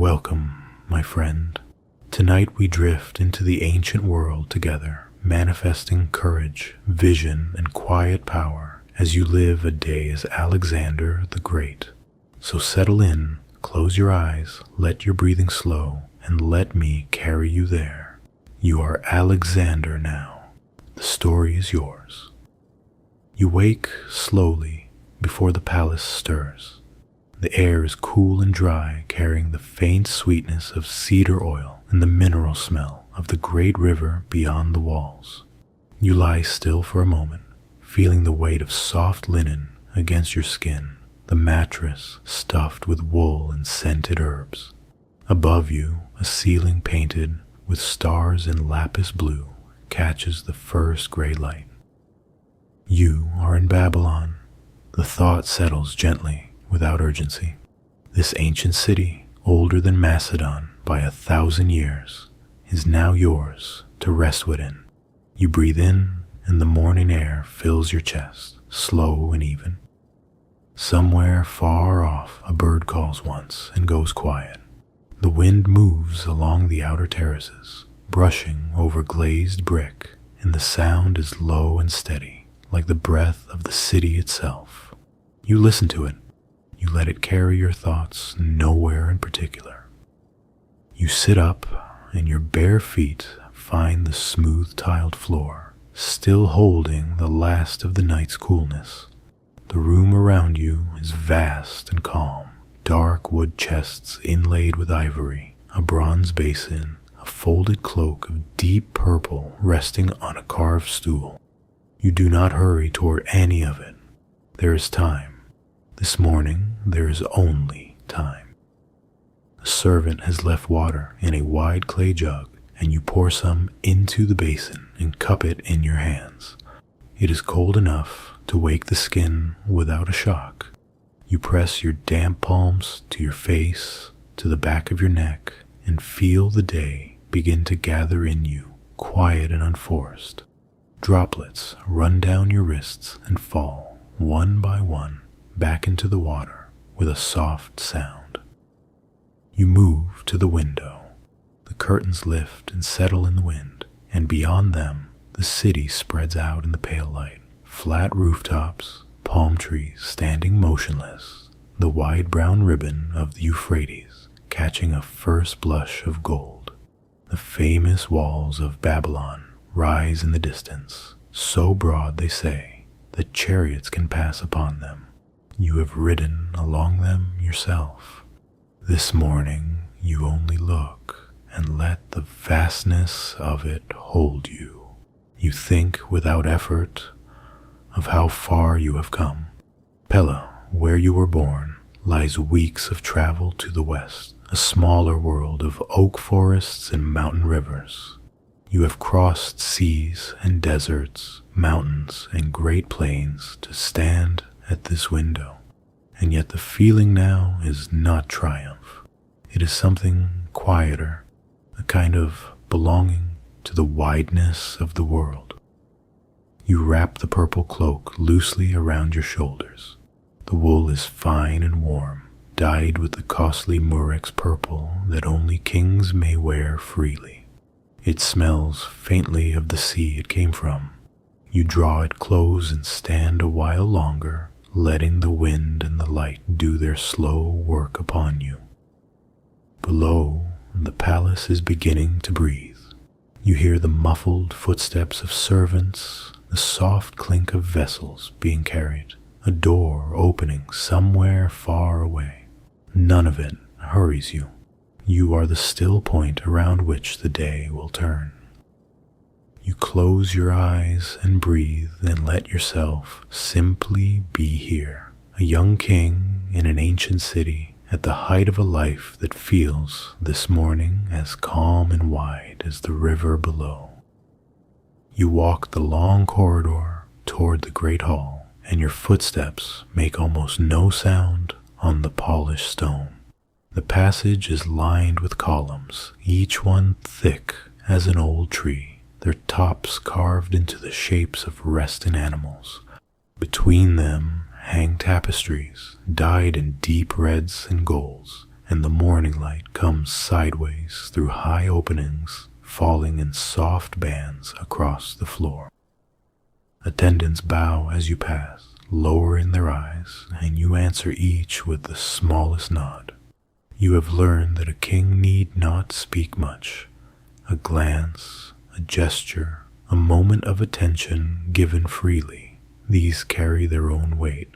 Welcome, my friend. Tonight we drift into the ancient world together, manifesting courage, vision, and quiet power as you live a day as Alexander the Great. So settle in, close your eyes, let your breathing slow, and let me carry you there. You are Alexander now. The story is yours. You wake slowly before the palace stirs. The air is cool and dry, carrying the faint sweetness of cedar oil and the mineral smell of the great river beyond the walls. You lie still for a moment, feeling the weight of soft linen against your skin, the mattress stuffed with wool and scented herbs. Above you, a ceiling painted with stars in lapis blue catches the first gray light. You are in Babylon. The thought settles gently, without urgency. This ancient city, older than Macedon by 1,000 years, is now yours to rest within. You breathe in, and the morning air fills your chest, slow and even. Somewhere far off, a bird calls once and goes quiet. The wind moves along the outer terraces, brushing over glazed brick, and the sound is low and steady, like the breath of the city itself. You listen to it. You let it carry your thoughts nowhere in particular. You sit up, and your bare feet find the smooth tiled floor, still holding the last of the night's coolness. The room around you is vast and calm, dark wood chests inlaid with ivory, a bronze basin, a folded cloak of deep purple resting on a carved stool. You do not hurry toward any of it. There is time. This morning, there is only time. A servant has left water in a wide clay jug, and you pour some into the basin and cup it in your hands. It is cold enough to wake the skin without a shock. You press your damp palms to your face, to the back of your neck, and feel the day begin to gather in you, quiet and unforced. Droplets run down your wrists and fall, one by one, back into the water with a soft sound. You move to the window. The curtains lift and settle in the wind, and beyond them, the city spreads out in the pale light. Flat rooftops, palm trees standing motionless, the wide brown ribbon of the Euphrates catching a first blush of gold. The famous walls of Babylon rise in the distance, so broad they say that chariots can pass upon them. You have ridden along them yourself. This morning you only look and let the vastness of it hold you. You think without effort of how far you have come. Pella, where you were born, lies weeks of travel to the west, a smaller world of oak forests and mountain rivers. You have crossed seas and deserts, mountains and great plains to stand at this window, and yet the feeling now is not triumph. It is something quieter, a kind of belonging to the wideness of the world. You wrap the purple cloak loosely around your shoulders. The wool is fine and warm, dyed with the costly murex purple that only kings may wear freely. It smells faintly of the sea it came from. You draw it close and stand a while longer, letting the wind and the light do their slow work upon you. Below, the palace is beginning to breathe. You hear the muffled footsteps of servants, the soft clink of vessels being carried, a door opening somewhere far away. None of it hurries you. You are the still point around which the day will turn. You close your eyes and breathe and let yourself simply be here, a young king in an ancient city at the height of a life that feels this morning as calm and wide as the river below. You walk the long corridor toward the great hall, and your footsteps make almost no sound on the polished stone. The passage is lined with columns, each one thick as an old tree, their tops carved into the shapes of resting animals. Between them hang tapestries dyed in deep reds and golds, and the morning light comes sideways through high openings, falling in soft bands across the floor. Attendants bow as you pass, lowering their eyes, and you answer each with the smallest nod. You have learned that a king need not speak much. A glance, a gesture, a moment of attention given freely, these carry their own weight.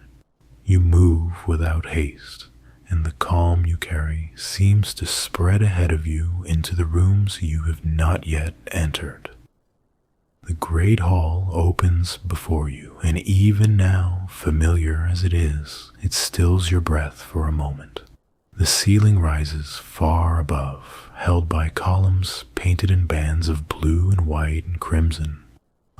You move without haste, and the calm you carry seems to spread ahead of you into the rooms you have not yet entered. The great hall opens before you, and even now, familiar as it is, it stills your breath for a moment. The ceiling rises far above, held by columns painted in bands of blue and white and crimson.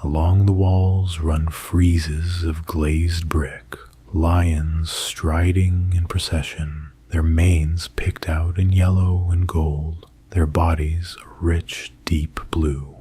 Along the walls run friezes of glazed brick, lions striding in procession, their manes picked out in yellow and gold, their bodies a rich, deep blue.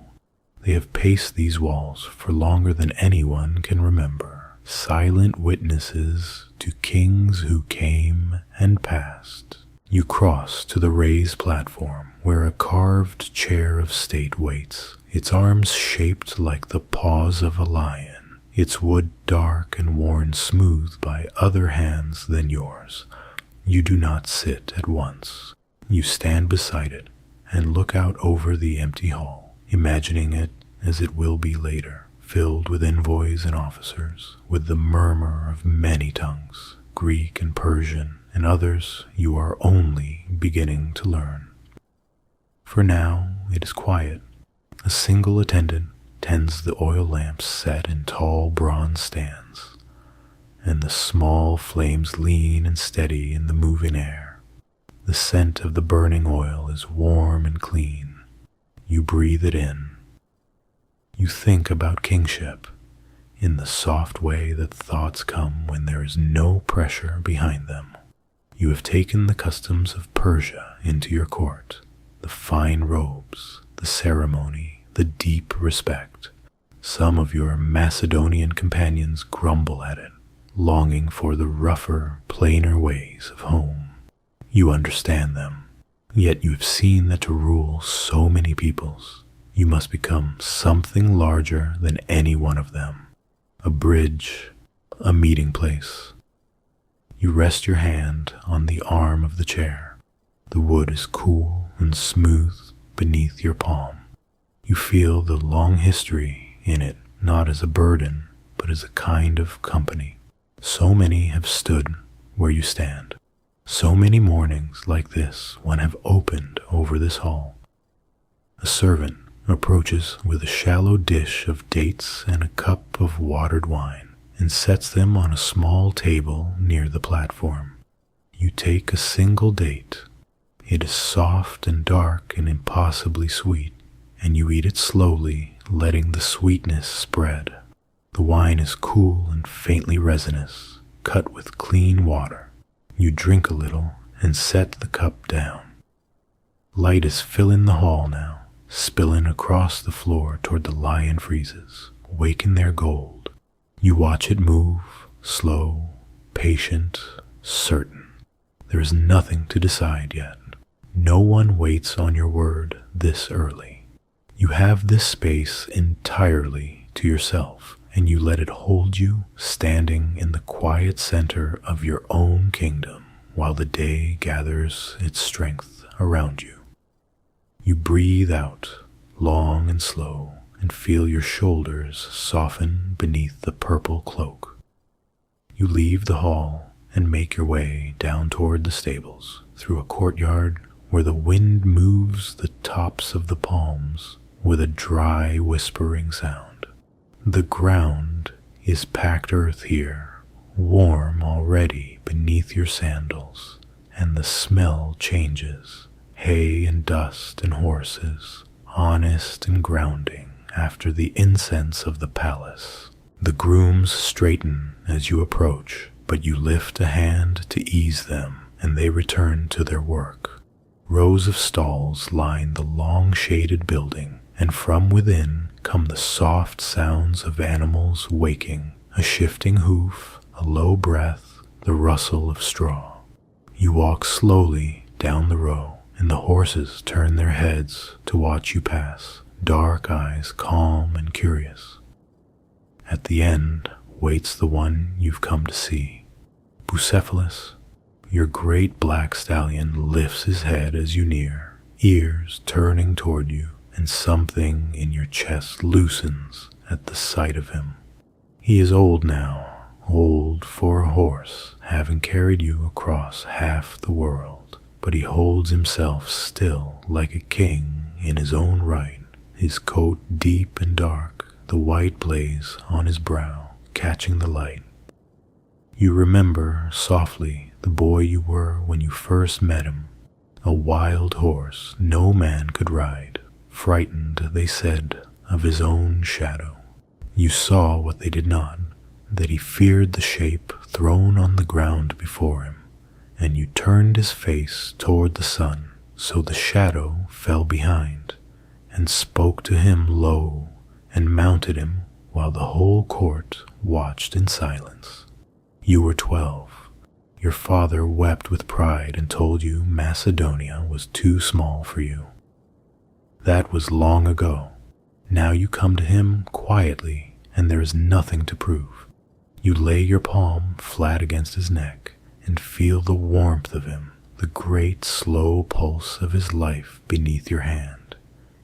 They have paced these walls for longer than anyone can remember, silent witnesses to kings who came and passed. You cross to the raised platform where a carved chair of state waits, its arms shaped like the paws of a lion, its wood dark and worn smooth by other hands than yours. You do not sit at once. You stand beside it and look out over the empty hall, imagining it as it will be later, filled with envoys and officers, with the murmur of many tongues, Greek and Persian, and others you are only beginning to learn. For now it is quiet. A single attendant tends the oil lamps set in tall bronze stands, and the small flames lean and steady in the moving air. The scent of the burning oil is warm and clean. You breathe it in. You think about kingship in the soft way that thoughts come when there is no pressure behind them. You have taken the customs of Persia into your court, the fine robes, the ceremony, the deep respect. Some of your Macedonian companions grumble at it, longing for the rougher, plainer ways of home. You understand them, yet you have seen that to rule so many peoples, you must become something larger than any one of them. A bridge, a meeting place. You rest your hand on the arm of the chair. The wood is cool and smooth beneath your palm. You feel the long history in it, not as a burden, but as a kind of company. So many have stood where you stand. So many mornings like this one have opened over this hall. A servant approaches with a shallow dish of dates and a cup of watered wine, and sets them on a small table near the platform. You take a single date. It is soft and dark and impossibly sweet, and you eat it slowly, letting the sweetness spread. The wine is cool and faintly resinous, cut with clean water. You drink a little and set the cup down. Light is filling the hall now, spilling across the floor toward the lion friezes, waking their gold. You watch it move, slow, patient, certain. There is nothing to decide yet. No one waits on your word this early. You have this space entirely to yourself, and you let it hold you standing in the quiet center of your own kingdom while the day gathers its strength around you. You breathe out, long and slow, and feel your shoulders soften beneath the purple cloak. You leave the hall and make your way down toward the stables, through a courtyard where the wind moves the tops of the palms with a dry, whispering sound. The ground is packed earth here, warm already beneath your sandals, and the smell changes. Hay and dust and horses, honest and grounding after the incense of the palace. The grooms straighten as you approach, but you lift a hand to ease them, and they return to their work. Rows of stalls line the long shaded building, and from within come the soft sounds of animals waking, a shifting hoof, a low breath, the rustle of straw. You walk slowly down the row, and the horses turn their heads to watch you pass, dark eyes calm and curious. At the end waits the one you've come to see. Bucephalus, your great black stallion lifts his head as you near, ears turning toward you, and something in your chest loosens at the sight of him. He is old now, old for a horse, having carried you across half the world, but he holds himself still like a king in his own right, his coat deep and dark, the white blaze on his brow catching the light. You remember softly the boy you were when you first met him, a wild horse no man could ride, frightened, they said, of his own shadow. You saw what they did not, that he feared the shape thrown on the ground before him, and you turned his face toward the sun, so the shadow fell behind, and spoke to him low, and mounted him while the whole court watched in silence. You were 12. Your father wept with pride and told you Macedonia was too small for you. That was long ago. Now you come to him quietly, and there is nothing to prove. You lay your palm flat against his neck and feel the warmth of him, the great slow pulse of his life beneath your hand.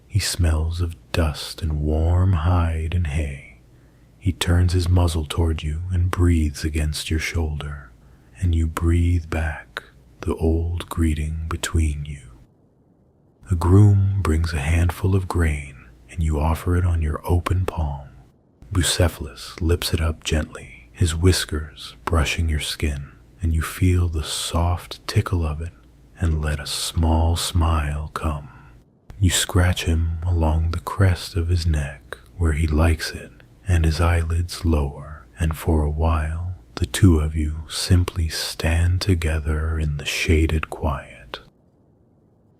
He smells of dust and warm hide and hay. He turns his muzzle toward you and breathes against your shoulder, and you breathe back the old greeting between you. A groom brings a handful of grain, and you offer it on your open palm. Bucephalus lifts it up gently, his whiskers brushing your skin, and you feel the soft tickle of it and let a small smile come. You scratch him along the crest of his neck where he likes it, and his eyelids lower, and for a while the two of you simply stand together in the shaded quiet.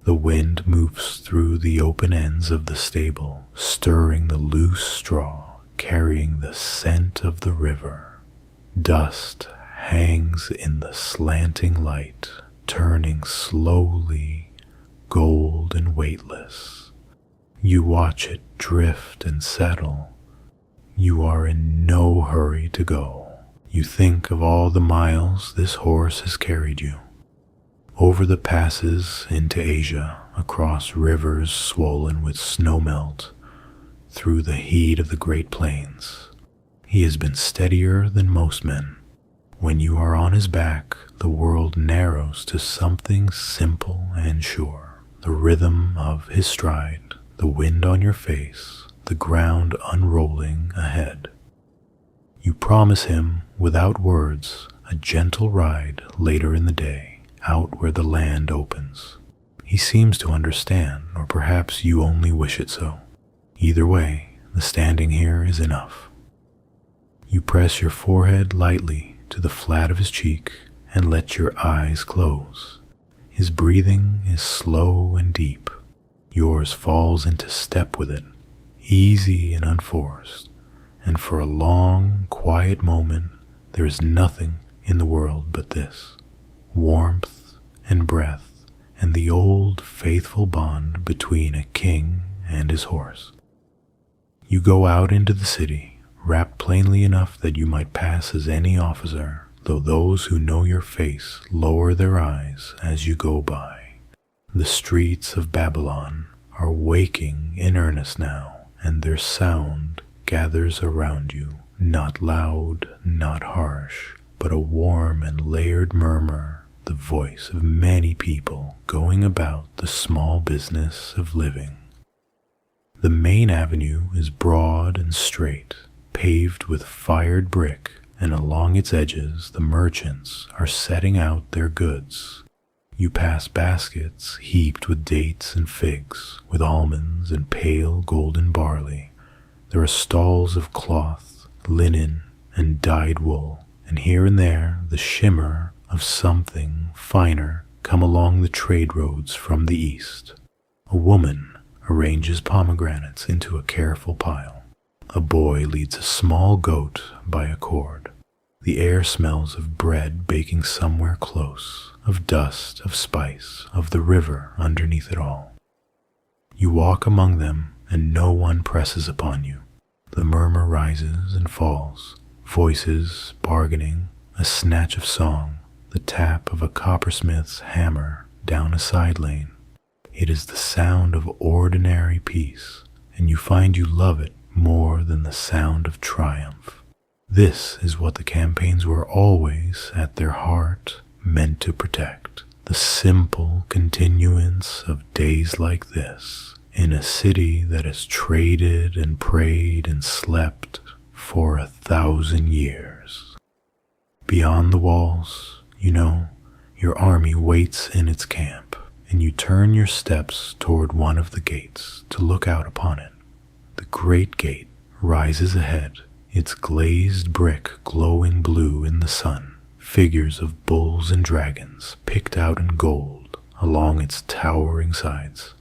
The wind moves through the open ends of the stable, stirring the loose straw, carrying the scent of the river. Dust hangs in the slanting light, turning slowly gold and weightless. You watch it drift and settle. You are in no hurry to go. You think of all the miles this horse has carried you. Over the passes into Asia, across rivers swollen with snowmelt, through the heat of the Great Plains. He has been steadier than most men. When you are on his back, the world narrows to something simple and sure. The rhythm of his stride, the wind on your face, the ground unrolling ahead. You promise him, without words, a gentle ride later in the day, out where the land opens. He seems to understand, or perhaps you only wish it so. Either way, the standing here is enough. You press your forehead lightly to the flat of his cheek and let your eyes close. His breathing is slow and deep. Yours falls into step with it, easy and unforced, and for a long, quiet moment there is nothing in the world but this, warmth and breath, and the old faithful bond between a king and his horse. You go out into the city, wrapped plainly enough that you might pass as any officer, though those who know your face lower their eyes as you go by. The streets of Babylon are waking in earnest now, and their sound gathers around you, not loud, not harsh, but a warm and layered murmur, the voice of many people going about the small business of living. The main avenue is broad and straight, paved with fired brick, and along its edges the merchants are setting out their goods. You pass baskets heaped with dates and figs, with almonds and pale golden barley. There are stalls of cloth, linen, and dyed wool, and here and there the shimmer of something finer come along the trade roads from the east. A woman arranges pomegranates into a careful pile. A boy leads a small goat by a cord. The air smells of bread baking somewhere close, of dust, of spice, of the river underneath it all. You walk among them, and no one presses upon you. The murmur rises and falls, voices bargaining, a snatch of song, the tap of a coppersmith's hammer down a side lane. It is the sound of ordinary peace, and you find you love it more than the sound of triumph. This is what the campaigns were always, at their heart, meant to protect. The simple continuance of days like this, in a city that has traded and prayed and slept for 1,000 years. Beyond the walls, your army waits in its camp, and you turn your steps toward one of the gates to look out upon it. The great gate rises ahead, its glazed brick glowing blue in the sun, figures of bulls and dragons picked out in gold along its towering sides.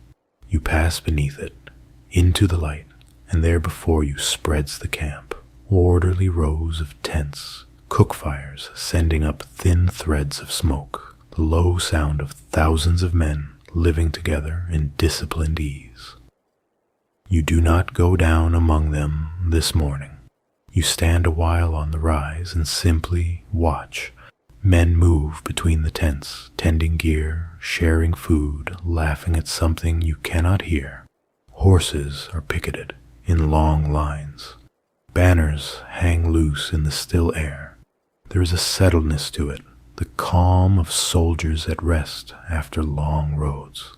You pass beneath it, into the light, and there before you spreads the camp, orderly rows of tents, cook fires sending up thin threads of smoke, the low sound of thousands of men living together in disciplined ease. You do not go down among them this morning. You stand a while on the rise and simply watch. Men move between the tents, tending gear, sharing food, laughing at something you cannot hear. Horses are picketed in long lines. Banners hang loose in the still air. There is a settledness to it, the calm of soldiers at rest after long roads.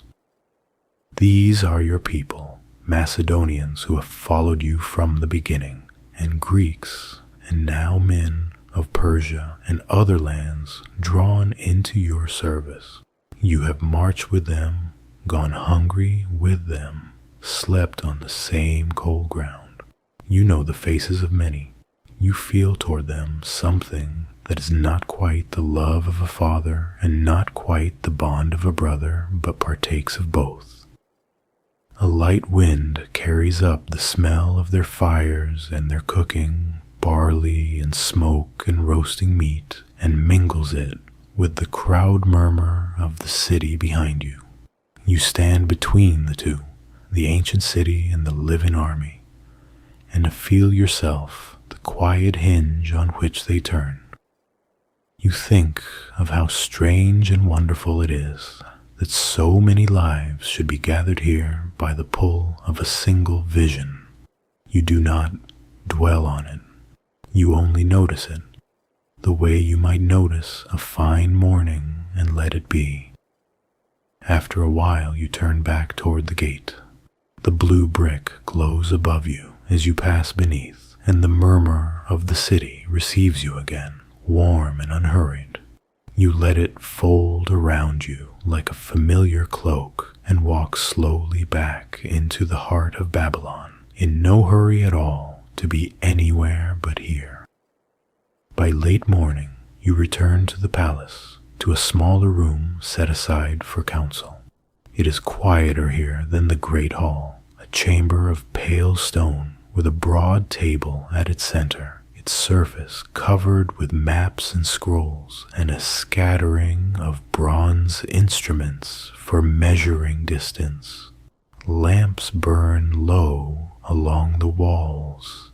These are your people, Macedonians who have followed you from the beginning, and Greeks, and now men of Persia and other lands drawn into your service. You have marched with them, gone hungry with them, slept on the same cold ground. You know the faces of many. You feel toward them something that is not quite the love of a father and not quite the bond of a brother, but partakes of both. A light wind carries up the smell of their fires and their cooking, barley and smoke and roasting meat, and mingles it with the crowd murmur of the city behind you. You stand between the two, the ancient city and the living army, and feel yourself the quiet hinge on which they turn. You think of how strange and wonderful it is that so many lives should be gathered here by the pull of a single vision. You do not dwell on it. You only notice it, the way you might notice a fine morning and let it be. After a while you turn back toward the gate. The blue brick glows above you as you pass beneath, and the murmur of the city receives you again, warm and unhurried. You let it fold around you like a familiar cloak and walk slowly back into the heart of Babylon, in no hurry at all to be anywhere but here. By late morning, you return to the palace, to a smaller room set aside for council. It is quieter here than the great hall, a chamber of pale stone with a broad table at its center, its surface covered with maps and scrolls, and a scattering of bronze instruments for measuring distance. Lamps burn low along the walls,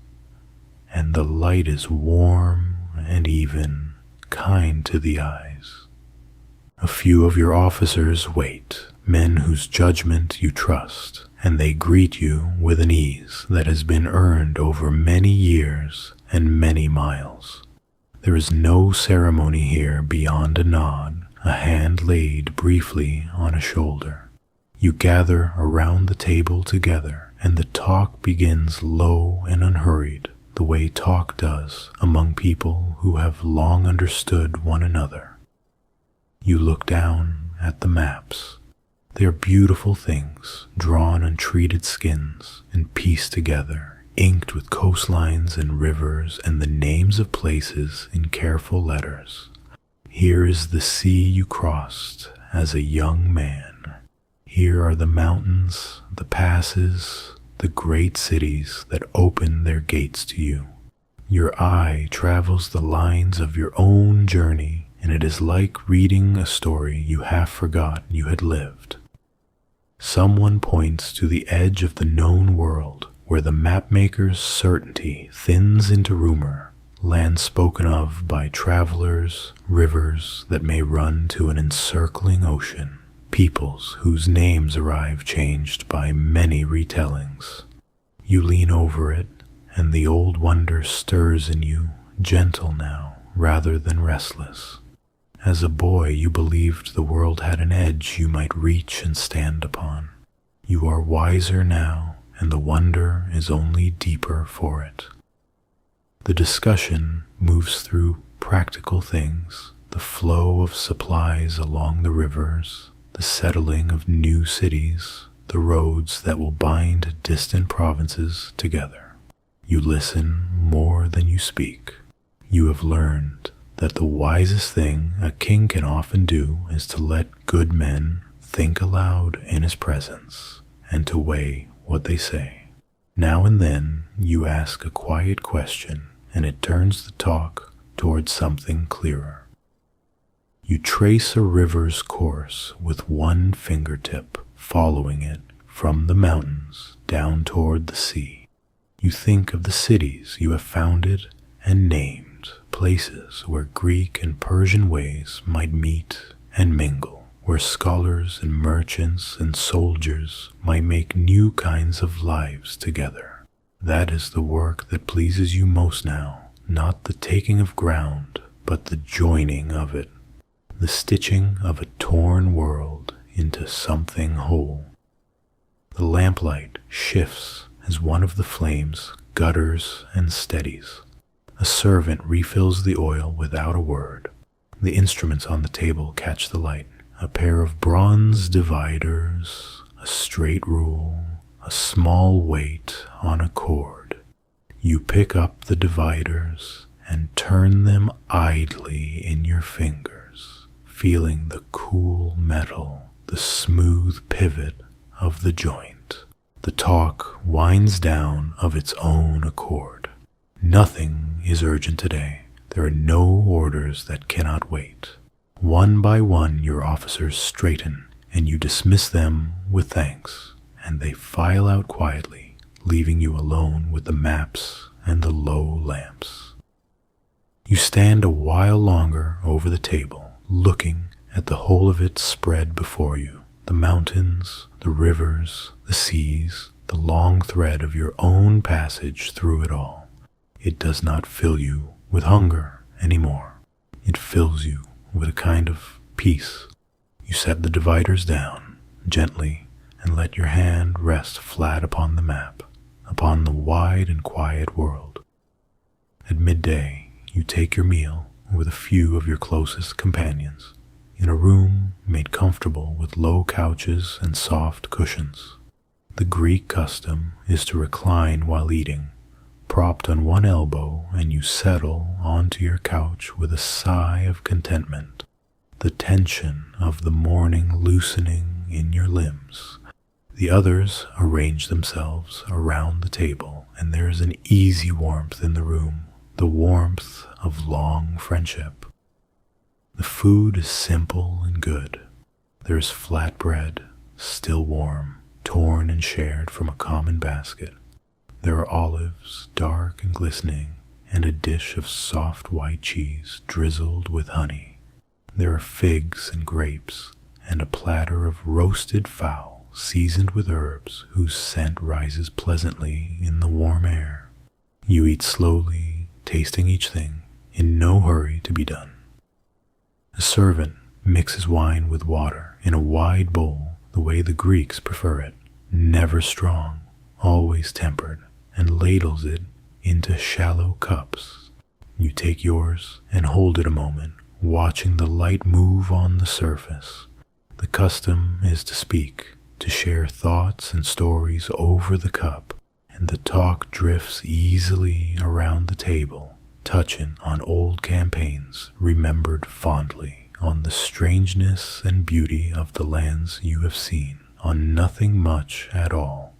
and the light is warm and even, kind to the eyes. A few of your officers wait, men whose judgment you trust, and they greet you with an ease that has been earned over many years and many miles. There is no ceremony here beyond a nod, a hand laid briefly on a shoulder. You gather around the table together, and the talk begins low and unhurried, the way talk does among people who have long understood one another. You look down at the maps. They are beautiful things, drawn on treated skins and pieced together, inked with coastlines and rivers and the names of places in careful letters. Here is the sea you crossed as a young man. Here are the mountains, the passes, the great cities that open their gates to you. Your eye travels the lines of your own journey, and it is like reading a story you half forgot you had lived. Someone points to the edge of the known world, where the mapmaker's certainty thins into rumor, land spoken of by travelers, rivers that may run to an encircling ocean, peoples whose names arrive changed by many retellings. You lean over it, and the old wonder stirs in you, gentle now rather than restless. As a boy, you believed the world had an edge you might reach and stand upon. You are wiser now, and the wonder is only deeper for it. The discussion moves through practical things, the flow of supplies along the rivers, the settling of new cities, the roads that will bind distant provinces together. You listen more than you speak. You have learned that the wisest thing a king can often do is to let good men think aloud in his presence and to weigh what they say. Now and then you ask a quiet question, and it turns the talk towards something clearer. You trace a river's course with one fingertip, following it from the mountains down toward the sea. You think of the cities you have founded and named, places where Greek and Persian ways might meet and mingle, where scholars and merchants and soldiers might make new kinds of lives together. That is the work that pleases you most now, not the taking of ground, but the joining of it, the stitching of a torn world into something whole. The lamplight shifts as one of the flames gutters and steadies. A servant refills the oil without a word. The instruments on the table catch the light. A pair of bronze dividers, a straight rule, a small weight on a cord. You pick up the dividers and turn them idly in your fingers, feeling the cool metal, the smooth pivot of the joint. The talk winds down of its own accord. Nothing is urgent today. There are no orders that cannot wait. One by one your officers straighten, and you dismiss them with thanks, and they file out quietly, leaving you alone with the maps and the low lamps. You stand a while longer over the table, looking at the whole of it spread before you. The mountains, the rivers, the seas, the long thread of your own passage through it all. It does not fill you with hunger anymore. It fills you with a kind of peace. You set the dividers down gently and let your hand rest flat upon the map, upon the wide and quiet world. At midday, you take your meal with a few of your closest companions, in a room made comfortable with low couches and soft cushions. The Greek custom is to recline while eating, propped on one elbow, and you settle onto your couch with a sigh of contentment, the tension of the morning loosening in your limbs. The others arrange themselves around the table, and there is an easy warmth in the room, the warmth of long friendship. The food is simple and good. There is flat bread, still warm, torn and shared from a common basket. There are olives, dark and glistening, and a dish of soft white cheese drizzled with honey. There are figs and grapes, and a platter of roasted fowl seasoned with herbs whose scent rises pleasantly in the warm air. You eat slowly, tasting each thing, in no hurry to be done. A servant mixes wine with water in a wide bowl the way the Greeks prefer it, never strong, always tempered, and ladles it into shallow cups. You take yours and hold it a moment, watching the light move on the surface. The custom is to speak, to share thoughts and stories over the cup, and the talk drifts easily around the table, touching on old campaigns remembered fondly, on the strangeness and beauty of the lands you have seen, on nothing much at all.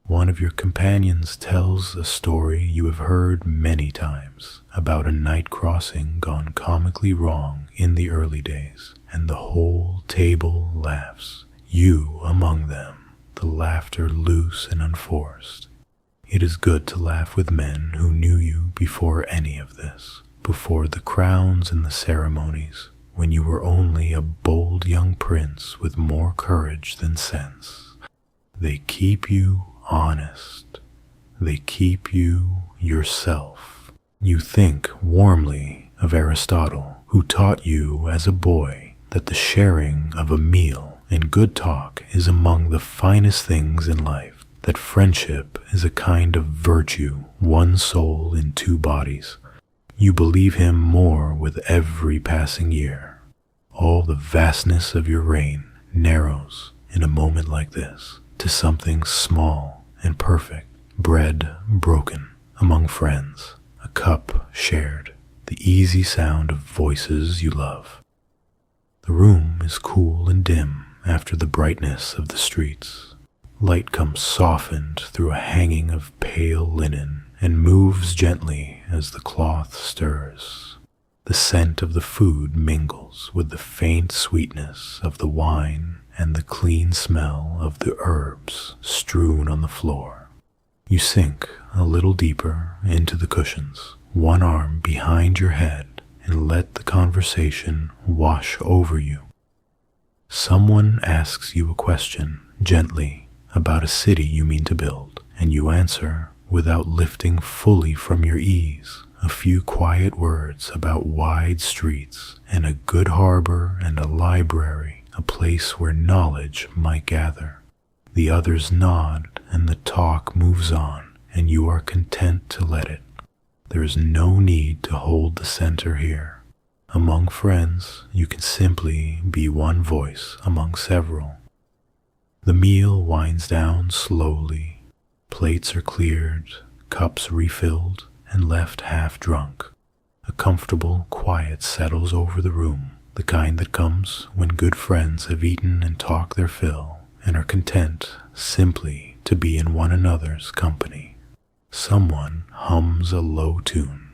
One of your companions tells a story you have heard many times about a night crossing gone comically wrong in the early days, and the whole table laughs, you among them, the laughter loose and unforced. It is good to laugh with men who knew you before any of this, before the crowns and the ceremonies, when you were only a bold young prince with more courage than sense. They keep you honest. They keep you yourself. You think warmly of Aristotle, who taught you as a boy that the sharing of a meal and good talk is among the finest things in life, that friendship is a kind of virtue, one soul in two bodies. You believe him more with every passing year. All the vastness of your reign narrows in a moment like this to something small and perfect, bread broken among friends, a cup shared, the easy sound of voices you love. The room is cool and dim after the brightness of the streets. Light comes softened through a hanging of pale linen and moves gently as the cloth stirs. The scent of the food mingles with the faint sweetness of the wine and the clean smell of the herbs strewn on the floor. You sink a little deeper into the cushions, one arm behind your head, and let the conversation wash over you. Someone asks you a question gently about a city you mean to build, and you answer without lifting fully from your ease a few quiet words about wide streets and a good harbor and a library, a place where knowledge might gather. The others nod and the talk moves on, and you are content to let it. There is no need to hold the center here. Among friends, you can simply be one voice among several. The meal winds down slowly. Plates are cleared, cups refilled, and left half drunk. A comfortable quiet settles over the room, the kind that comes when good friends have eaten and talked their fill, and are content simply to be in one another's company. Someone hums a low tune.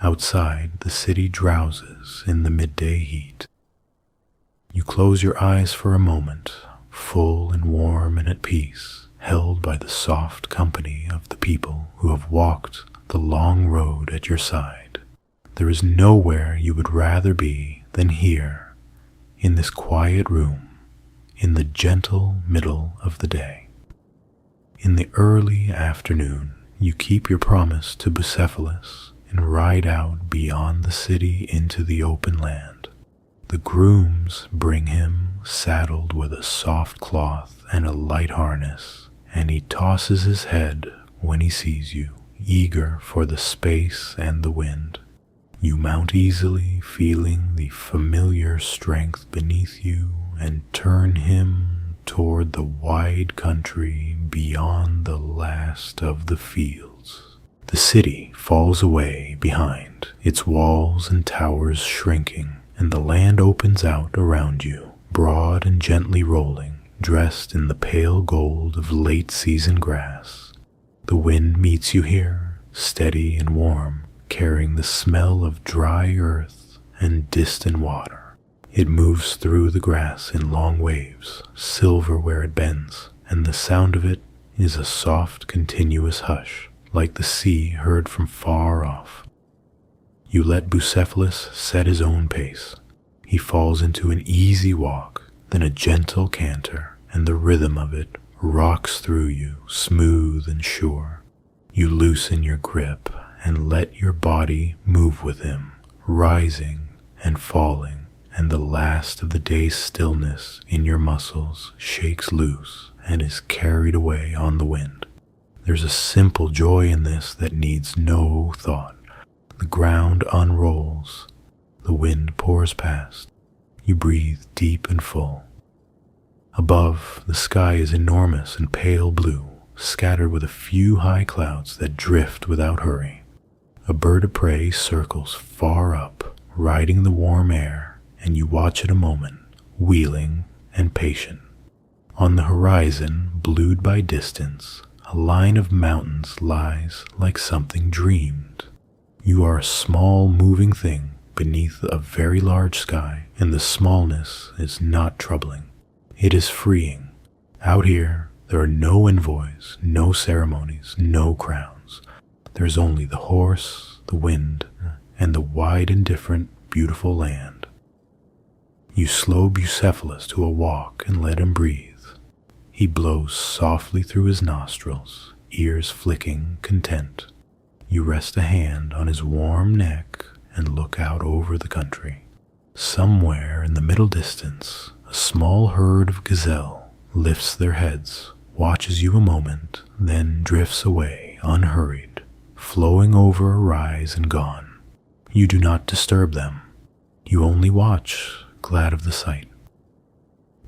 Outside, the city drowses in the midday heat. You close your eyes for a moment, full and warm and at peace, held by the soft company of the people who have walked the long road at your side. There is nowhere you would rather be than here, in this quiet room, in the gentle middle of the day. In the early afternoon, you keep your promise to Bucephalus and ride out beyond the city into the open land. The grooms bring him saddled with a soft cloth and a light harness, and he tosses his head when he sees you, eager for the space and the wind. You mount easily, feeling the familiar strength beneath you, and turn him toward the wide country beyond the last of the fields. The city falls away behind, its walls and towers shrinking, and the land opens out around you, broad and gently rolling, dressed in the pale gold of late-season grass. The wind meets you here, steady and warm, carrying the smell of dry earth and distant water. It moves through the grass in long waves, silver where it bends, and the sound of it is a soft, continuous hush, like the sea heard from far off. You let Bucephalus set his own pace. He falls into an easy walk, then a gentle canter, and the rhythm of it rocks through you, smooth and sure. You loosen your grip and let your body move with him, rising and falling, and the last of the day's stillness in your muscles shakes loose and is carried away on the wind. There's a simple joy in this that needs no thought. The ground unrolls, the wind pours past, you breathe deep and full. Above, the sky is enormous and pale blue, scattered with a few high clouds that drift without hurry. A bird of prey circles far up, riding the warm air, and you watch it a moment, wheeling and patient. On the horizon, blued by distance, a line of mountains lies like something dreamed. You are a small moving thing beneath a very large sky, and the smallness is not troubling. It is freeing. Out here, there are no envoys, no ceremonies, no crowns. There is only the horse, the wind, and the wide, indifferent, beautiful land. You slow Bucephalus to a walk and let him breathe. He blows softly through his nostrils, ears flicking content. You rest a hand on his warm neck and look out over the country. Somewhere in the middle distance, a small herd of gazelle lifts their heads, watches you a moment, then drifts away unhurried, flowing over a rise and gone. You do not disturb them. You only watch, glad of the sight.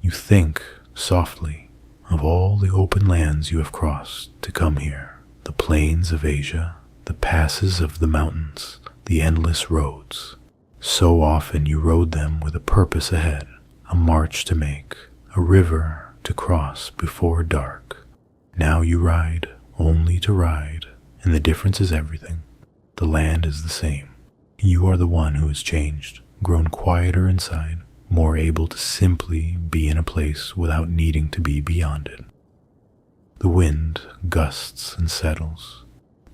You think, softly, of all the open lands you have crossed to come here, the plains of Asia, the passes of the mountains, the endless roads. So often you rode them with a purpose ahead, a march to make, a river to cross before dark. Now you ride only to ride, and the difference is everything. The land is the same. You are the one who has changed, grown quieter inside, more able to simply be in a place without needing to be beyond it. The wind gusts and settles.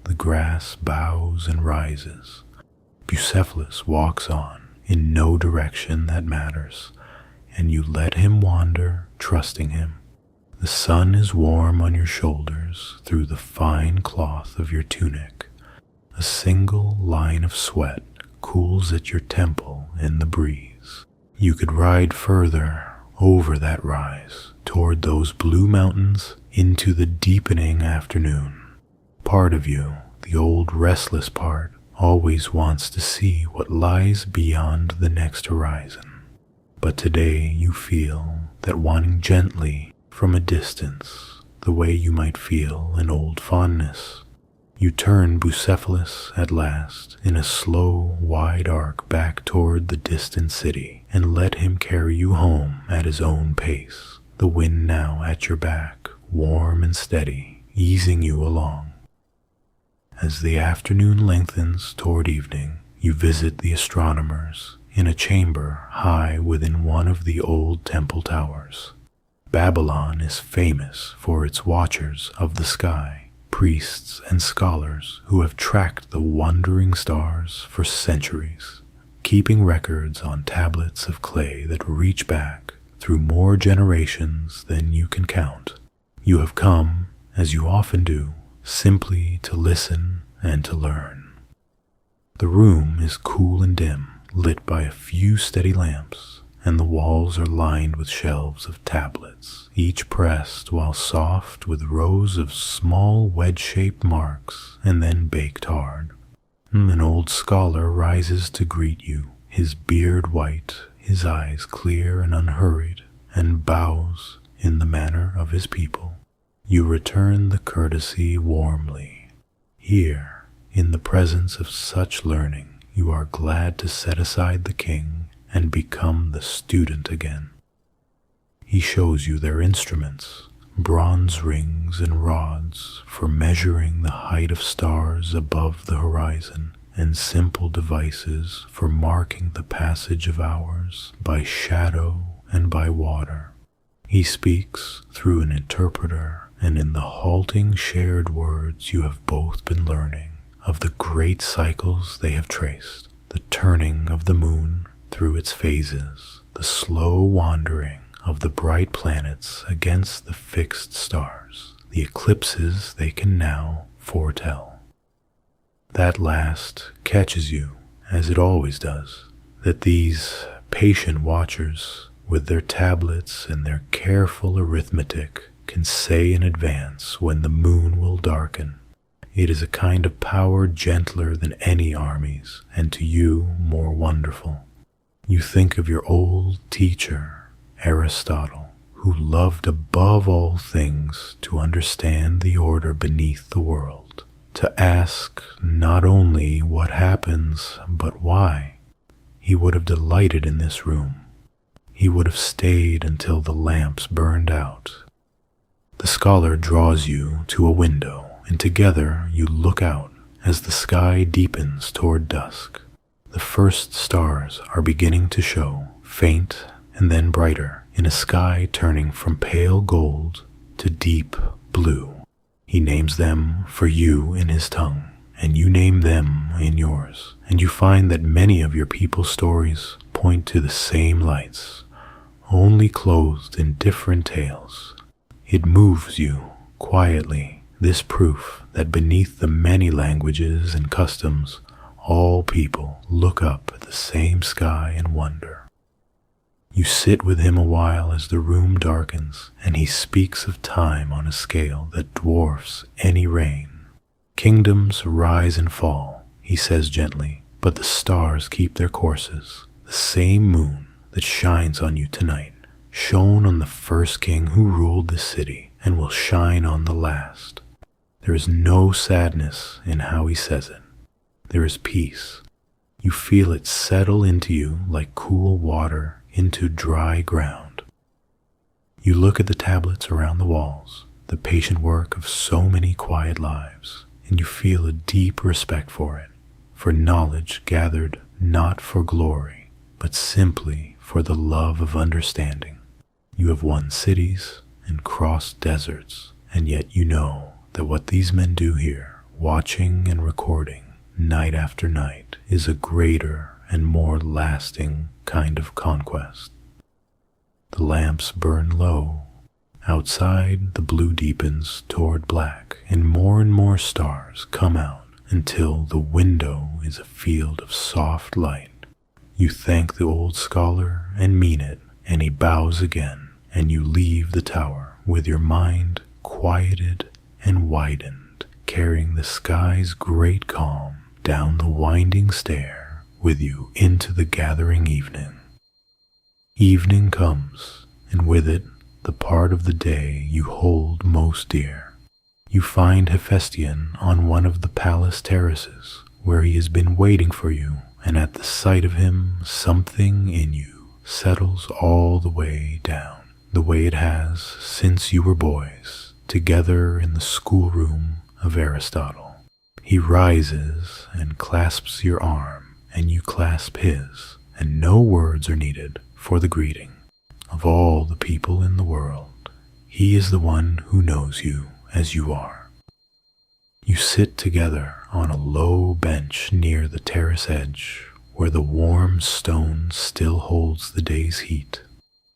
The grass bows and rises. Bucephalus walks on in no direction that matters, and you let him wander, trusting him. The sun is warm on your shoulders through the fine cloth of your tunic. A single line of sweat cools at your temple in the breeze. You could ride further over that rise toward those blue mountains into the deepening afternoon. Part of you, the old restless part, always wants to see what lies beyond the next horizon. But today you feel that wanting gently from a distance, the way you might feel an old fondness. You turn Bucephalus at last in a slow, wide arc back toward the distant city and let him carry you home at his own pace, the wind now at your back, warm and steady, easing you along. As the afternoon lengthens toward evening, you visit the astronomers in a chamber high within one of the old temple towers. Babylon is famous for its watchers of the sky, priests and scholars who have tracked the wandering stars for centuries, keeping records on tablets of clay that reach back through more generations than you can count. You have come, as you often do, simply to listen and to learn. The room is cool and dim, lit by a few steady lamps, and the walls are lined with shelves of tablets, each pressed while soft with rows of small wedge-shaped marks and then baked hard. An old scholar rises to greet you, his beard white, his eyes clear and unhurried, and bows in the manner of his people. You return the courtesy warmly. Here, in the presence of such learning, you are glad to set aside the king and become the student again. He shows you their instruments, bronze rings and rods for measuring the height of stars above the horizon, and simple devices for marking the passage of hours by shadow and by water. He speaks through an interpreter, and in the halting shared words you have both been learning of the great cycles they have traced, the turning of the moon through its phases, the slow wandering of the bright planets against the fixed stars, the eclipses they can now foretell. That last catches you, as it always does, that these patient watchers, with their tablets and their careful arithmetic, can say in advance when the moon will darken. It is a kind of power gentler than any armies, and to you more wonderful. You think of your old teacher, Aristotle, who loved above all things to understand the order beneath the world, to ask not only what happens, but why. He would have delighted in this room. He would have stayed until the lamps burned out. The scholar draws you to a window, and together you look out as the sky deepens toward dusk. The first stars are beginning to show, faint and then brighter, in a sky turning from pale gold to deep blue. He names them for you in his tongue, and you name them in yours, and you find that many of your people's stories point to the same lights, only clothed in different tales. It moves you quietly, this proof that beneath the many languages and customs, all people look up at the same sky and wonder. You sit with him a while as the room darkens, and he speaks of time on a scale that dwarfs any rain. Kingdoms rise and fall, he says gently, but the stars keep their courses. The same moon that shines on you tonight shone on the first king who ruled this city and will shine on the last. There is no sadness in how he says it. There is peace. You feel it settle into you like cool water into dry ground. You look at the tablets around the walls, the patient work of so many quiet lives, and you feel a deep respect for it, for knowledge gathered not for glory, but simply for the love of understanding. You have won cities and crossed deserts, and yet you know that what these men do here, watching and recording night after night, is a greater and more lasting kind of conquest. The lamps burn low. Outside, the blue deepens toward black, and more stars come out until the window is a field of soft light. You thank the old scholar and mean it, and he bows again, and you leave the tower with your mind quieted and widened, carrying the sky's great calm down the winding stair with you into the gathering evening. Evening comes, and with it the part of the day you hold most dear. You find Hephaestion on one of the palace terraces, where he has been waiting for you, and at the sight of him something in you settles all the way down, the way it has since you were boys, together in the schoolroom of Aristotle. He rises and clasps your arm, and you clasp his, and no words are needed for the greeting. Of all the people in the world, he is the one who knows you as you are. You sit together on a low bench near the terrace edge, where the warm stone still holds the day's heat.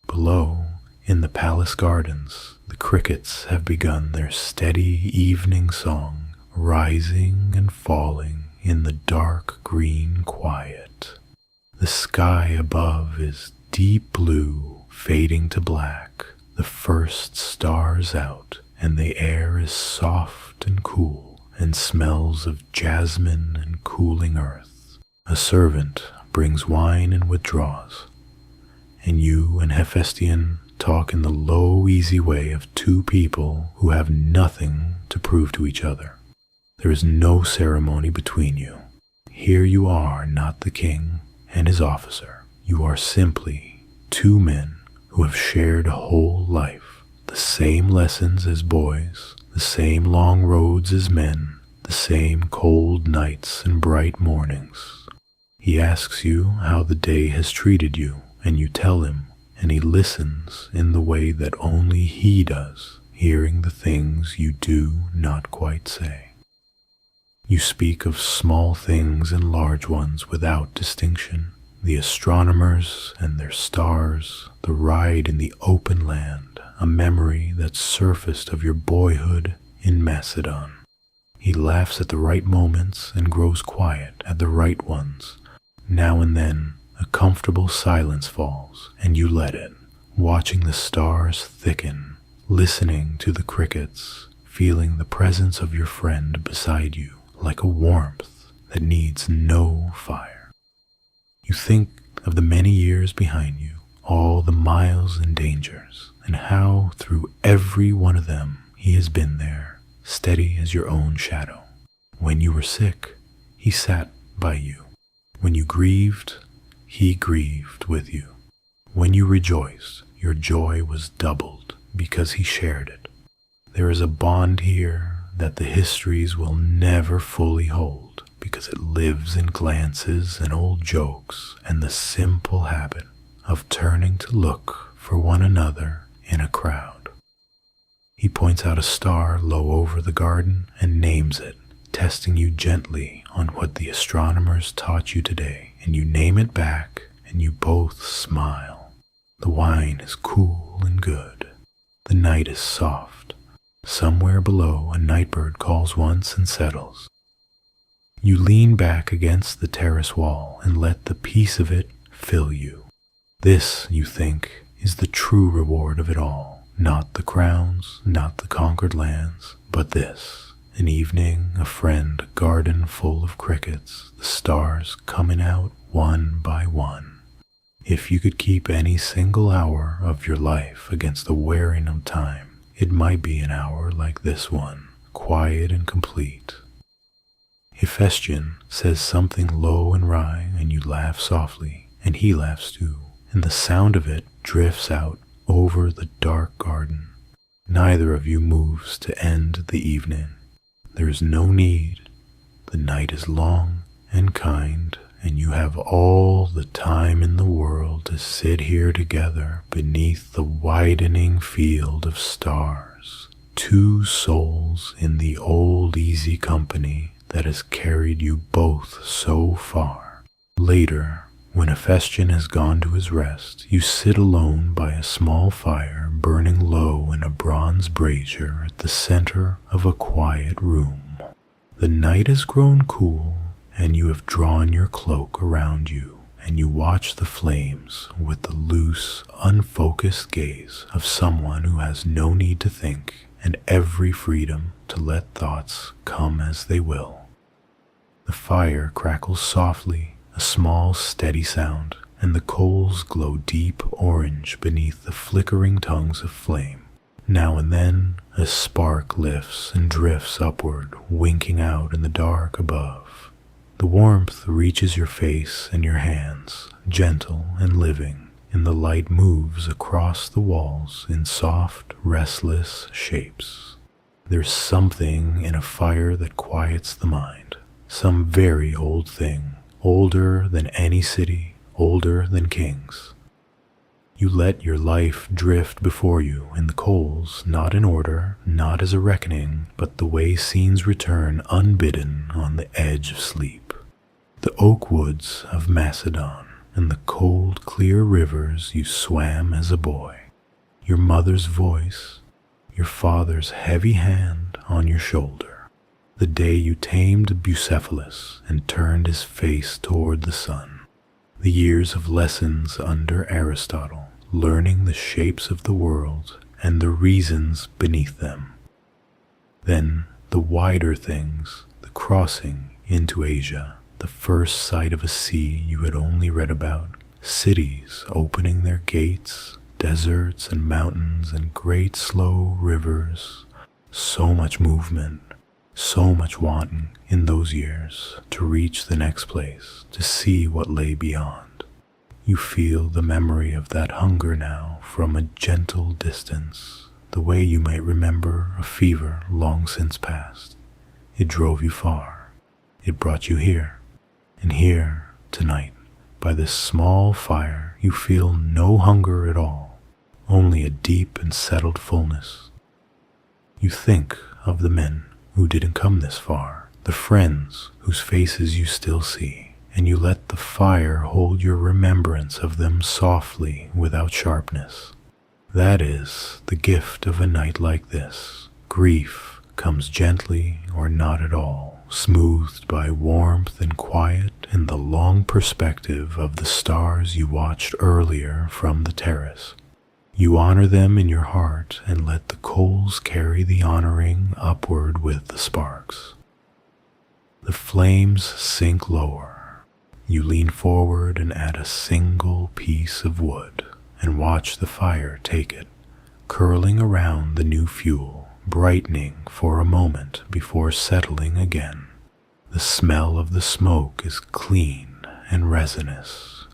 Below, in the palace gardens, the crickets have begun their steady evening song, rising and falling in the dark green quiet. The sky above is deep blue, fading to black, the first stars out, and the air is soft and cool, and smells of jasmine and cooling earth. A servant brings wine and withdraws, and you and Hephaestion talk in the low, easy way of two people who have nothing to prove to each other. There is no ceremony between you. Here you are not the king and his officer. You are simply two men who have shared a whole life, the same lessons as boys, the same long roads as men, the same cold nights and bright mornings. He asks you how the day has treated you, and you tell him, and he listens in the way that only he does, hearing the things you do not quite say. You speak of small things and large ones without distinction, the astronomers and their stars, the ride in the open land, a memory that surfaced of your boyhood in Macedon. He laughs at the right moments and grows quiet at the right ones. Now and then, a comfortable silence falls, and you let it, watching the stars thicken, listening to the crickets, feeling the presence of your friend beside you, like a warmth that needs no fire. You think of the many years behind you, all the miles and dangers, and how through every one of them he has been there, steady as your own shadow. When you were sick, he sat by you. When you grieved, he grieved with you. When you rejoiced, your joy was doubled because he shared it. There is a bond here that the histories will never fully hold, because it lives in glances and old jokes and the simple habit of turning to look for one another in a crowd. He points out a star low over the garden and names it, testing you gently on what the astronomers taught you today, and you name it back and you both smile. The wine is cool and good. The night is soft. Somewhere below, a nightbird calls once and settles. You lean back against the terrace wall and let the peace of it fill you. This, you think, is the true reward of it all. Not the crowns, not the conquered lands, but this. An evening, a friend, a garden full of crickets, the stars coming out one by one. If you could keep any single hour of your life against the wearing of time, it might be an hour like this one, quiet and complete. Hephaestion says something low and wry, and you laugh softly, and he laughs too, and the sound of it drifts out over the dark garden. Neither of you moves to end the evening. There is no need. The night is long and kind, and you have all the time in the world to sit here together beneath the widening field of stars. Two souls in the old easy company that has carried you both so far. Later, when Hephaestion has gone to his rest, you sit alone by a small fire burning low in a bronze brazier at the center of a quiet room. The night has grown cool, and you have drawn your cloak around you, and you watch the flames with the loose, unfocused gaze of someone who has no need to think and every freedom to let thoughts come as they will. The fire crackles softly, a small, steady sound, and the coals glow deep orange beneath the flickering tongues of flame. Now and then, a spark lifts and drifts upward, winking out in the dark above. The warmth reaches your face and your hands, gentle and living, and the light moves across the walls in soft, restless shapes. There's something in a fire that quiets the mind, some very old thing, older than any city, older than kings. You let your life drift before you in the coals, not in order, not as a reckoning, but the way scenes return unbidden on the edge of sleep. The oak woods of Macedon and the cold, clear rivers you swam as a boy. Your mother's voice, your father's heavy hand on your shoulder. The day you tamed Bucephalus and turned his face toward the sun. The years of lessons under Aristotle, learning the shapes of the world and the reasons beneath them. Then the wider things, the crossing into Asia, the first sight of a sea you had only read about, cities opening their gates, deserts and mountains and great slow rivers. So much movement, so much wanting in those years to reach the next place, to see what lay beyond. You feel the memory of that hunger now from a gentle distance, the way you might remember a fever long since past. It drove you far. It brought you here. And here, tonight, by this small fire, you feel no hunger at all, only a deep and settled fullness. You think of the men who didn't come this far, the friends whose faces you still see, and you let the fire hold your remembrance of them softly without sharpness. That is the gift of a night like this. Grief comes gently or not at all, smoothed by warmth and quiet and the long perspective of the stars you watched earlier from the terrace. You honor them in your heart and let the coals carry the honoring upward with the sparks. The flames sink lower. You lean forward and add a single piece of wood and watch the fire take it, curling around the new fuel, brightening for a moment before settling again. The smell of the smoke is clean and resinous.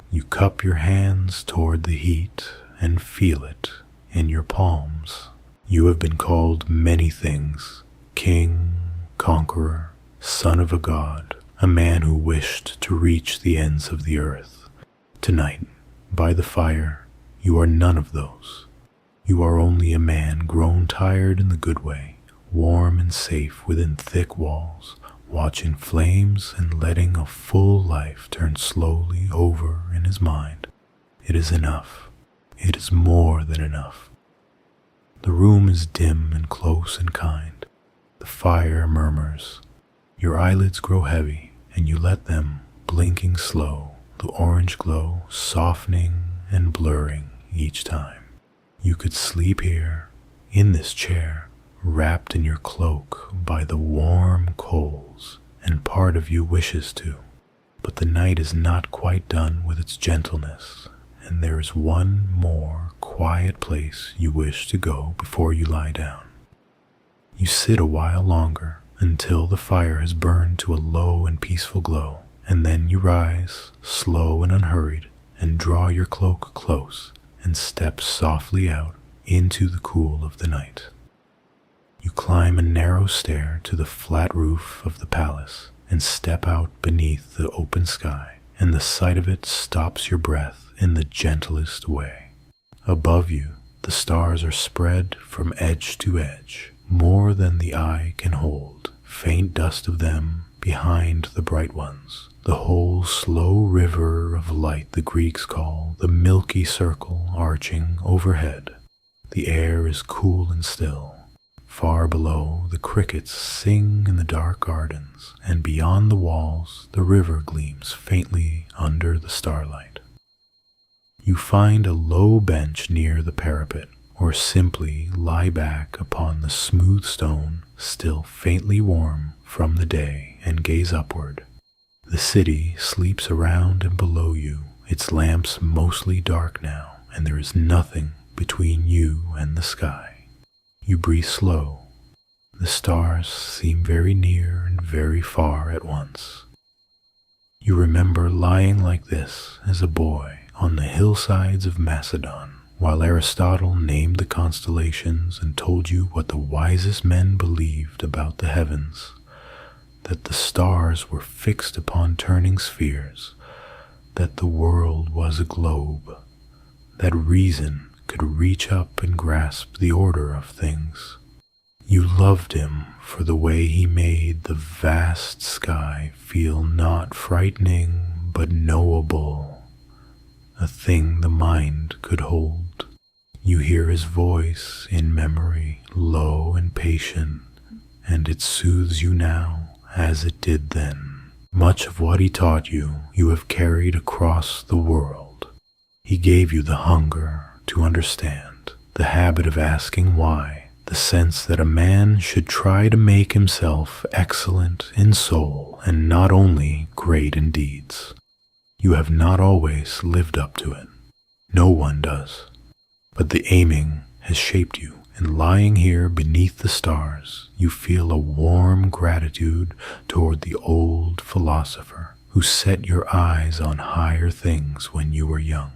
You cup your hands toward the heat and feel it in your palms. You have been called many things: king, conqueror, son of a god, a man who wished to reach the ends of the earth. Tonight, by the fire, you are none of those. You are only a man grown tired in the good way, warm and safe within thick walls, watching flames and letting a full life turn slowly over in his mind. It is enough. It is more than enough. The room is dim and close and kind. The fire murmurs. Your eyelids grow heavy, and you let them, blinking slow, the orange glow softening and blurring each time. You could sleep here, in this chair, wrapped in your cloak by the warm coals, and part of you wishes to. But the night is not quite done with its gentleness, and there is one more quiet place you wish to go before you lie down. You sit a while longer, until the fire has burned to a low and peaceful glow, and then you rise, slow and unhurried, and draw your cloak close, and step softly out into the cool of the night. You climb a narrow stair to the flat roof of the palace, and step out beneath the open sky, and the sight of it stops your breath in the gentlest way. Above you, the stars are spread from edge to edge, more than the eye can hold, faint dust of them behind the bright ones. The whole slow river of light the Greeks call the milky circle arching overhead. The air is cool and still. Far below, the crickets sing in the dark gardens, and beyond the walls, the river gleams faintly under the starlight. You find a low bench near the parapet, or simply lie back upon the smooth stone, still faintly warm from the day, and gaze upward. The city sleeps around and below you, its lamps mostly dark now, and there is nothing between you and the sky. You breathe slow. The stars seem very near and very far at once. You remember lying like this as a boy on the hillsides of Macedon, while Aristotle named the constellations and told you what the wisest men believed about the heavens, that the stars were fixed upon turning spheres, that the world was a globe, that reason could reach up and grasp the order of things. You loved him for the way he made the vast sky feel not frightening but knowable, a thing the mind could hold. You hear his voice in memory, low and patient, and it soothes you now as it did then. Much of what he taught you, you have carried across the world. He gave you the hunger to understand, the habit of asking why, the sense that a man should try to make himself excellent in soul and not only great in deeds. You have not always lived up to it. No one does. But the aiming has shaped you, and lying here beneath the stars, you feel a warm gratitude toward the old philosopher who set your eyes on higher things when you were young.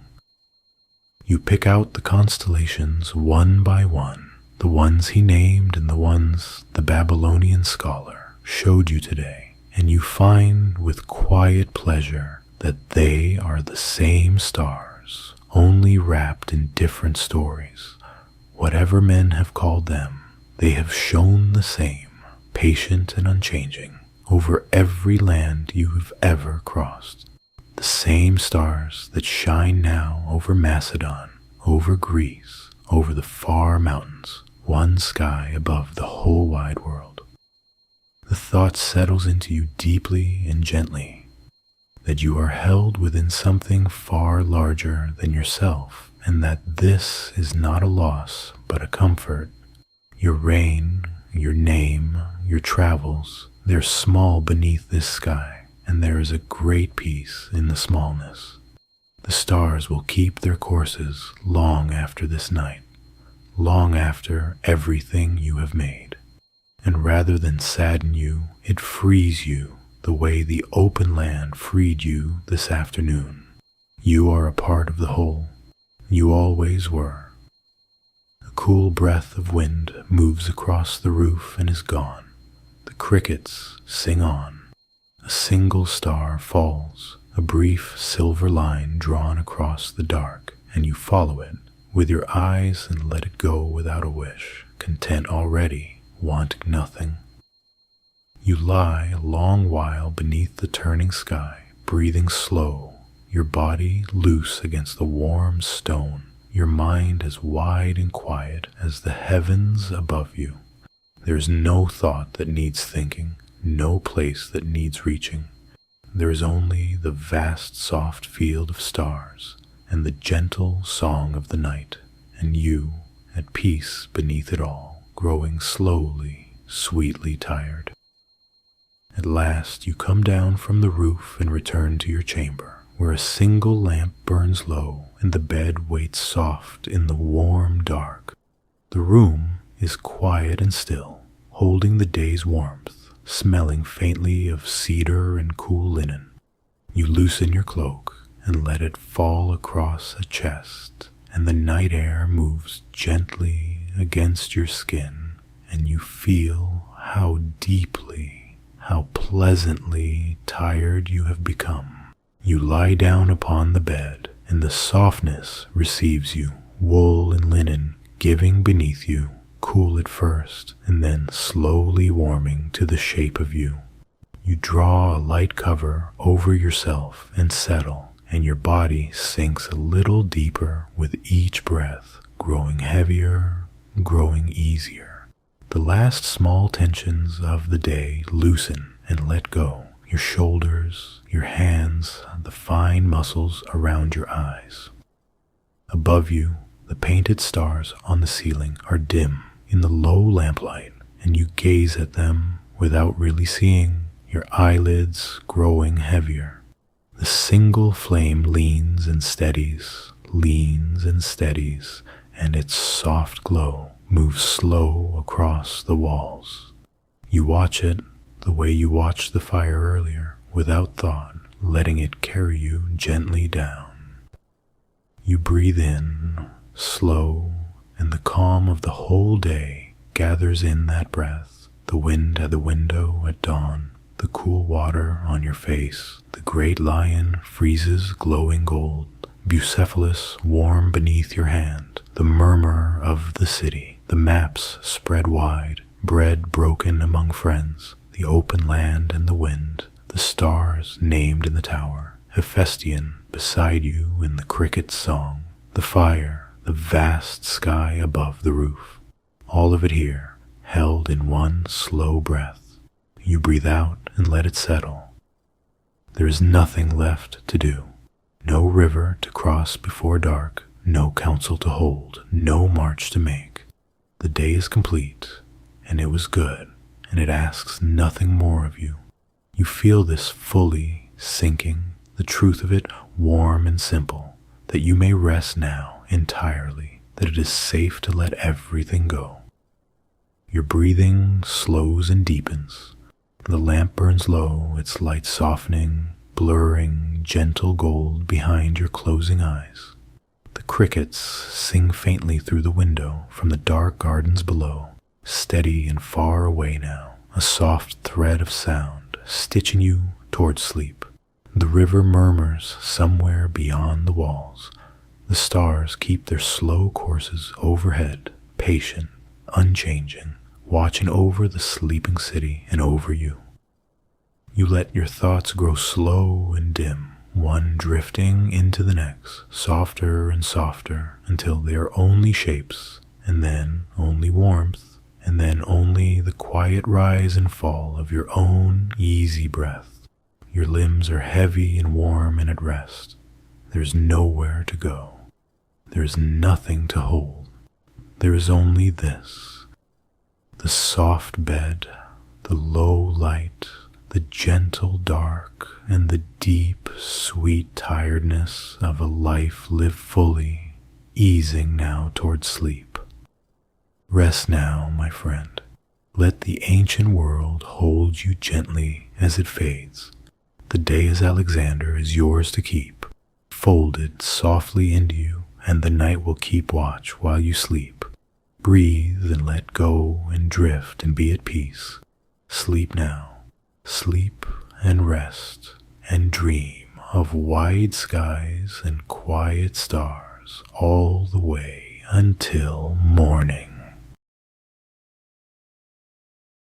You pick out the constellations one by one, the ones he named and the ones the Babylonian scholar showed you today, and you find with quiet pleasure that they are the same stars, only wrapped in different stories. Whatever men have called them, they have shone the same, patient and unchanging, over every land you have ever crossed. The same stars that shine now over Macedon, over Greece, over the far mountains, one sky above the whole wide world. The thought settles into you deeply and gently, that you are held within something far larger than yourself, and that this is not a loss but a comfort. Your reign, your name, your travels, they're small beneath this sky, and there is a great peace in the smallness. The stars will keep their courses long after this night, long after everything you have made. And rather than sadden you, it frees you the way the open land freed you this afternoon. You are a part of the whole. You always were. A cool breath of wind moves across the roof and is gone. The crickets sing on. A single star falls, a brief silver line drawn across the dark, and you follow it with your eyes and let it go without a wish, content already, wanting nothing. You lie a long while beneath the turning sky, breathing slow, your body loose against the warm stone, your mind as wide and quiet as the heavens above you. There is no thought that needs thinking, no place that needs reaching. There is only the vast soft field of stars and the gentle song of the night, and you at peace beneath it all, growing slowly, sweetly tired. At last you come down from the roof and return to your chamber, where a single lamp burns low and the bed waits soft in the warm dark. The room is quiet and still, holding the day's warmth, smelling faintly of cedar and cool linen. You loosen your cloak and let it fall across a chest, and the night air moves gently against your skin, and you feel how deeply, how pleasantly tired you have become. You lie down upon the bed, and the softness receives you, wool and linen giving beneath you, cool at first, and then slowly warming to the shape of you. You draw a light cover over yourself and settle, and your body sinks a little deeper with each breath, growing heavier, growing easier. The last small tensions of the day loosen and let go. Your shoulders, your hands, the fine muscles around your eyes. Above you, the painted stars on the ceiling are dim in the low lamplight, and you gaze at them without really seeing, your eyelids growing heavier. The single flame leans and steadies, and its soft glow moves slow across the walls. You watch it the way you watched the fire earlier, without thought, letting it carry you gently down. You breathe in, slow, and the calm of the whole day gathers in that breath. The wind at the window at dawn, the cool water on your face, the great lion freezes glowing gold, Bucephalus warm beneath your hand, the murmur of the city, the maps spread wide, bread broken among friends, the open land and the wind, the stars named in the tower, Hephaestion beside you in the cricket's song, the fire, the vast sky above the roof. All of it here, held in one slow breath. You breathe out and let it settle. There is nothing left to do. No river to cross before dark, no council to hold, no march to make. The day is complete, and it was good, and it asks nothing more of you. You feel this fully sinking, the truth of it warm and simple, that you may rest now entirely, that it is safe to let everything go. Your breathing slows and deepens. The lamp burns low, its light softening, blurring gentle gold behind your closing eyes. The crickets sing faintly through the window from the dark gardens below, steady and far away now, a soft thread of sound, stitching you toward sleep. The river murmurs somewhere beyond the walls. The stars keep their slow courses overhead, patient, unchanging, watching over the sleeping city and over you. You let your thoughts grow slow and dim, one drifting into the next, softer and softer, until they are only shapes, and then only warmth, and then only the quiet rise and fall of your own easy breath. Your limbs are heavy and warm and at rest. There is nowhere to go. There is nothing to hold. There is only this, the soft bed, the low light, the gentle dark, and the deep, sweet tiredness of a life lived fully, easing now toward sleep. Rest now, my friend. Let the ancient world hold you gently as it fades. The day as Alexander is yours to keep, folded softly into you, and the night will keep watch while you sleep. Breathe and let go and drift and be at peace. Sleep now. Sleep and rest and dream of wide skies and quiet stars all the way until morning.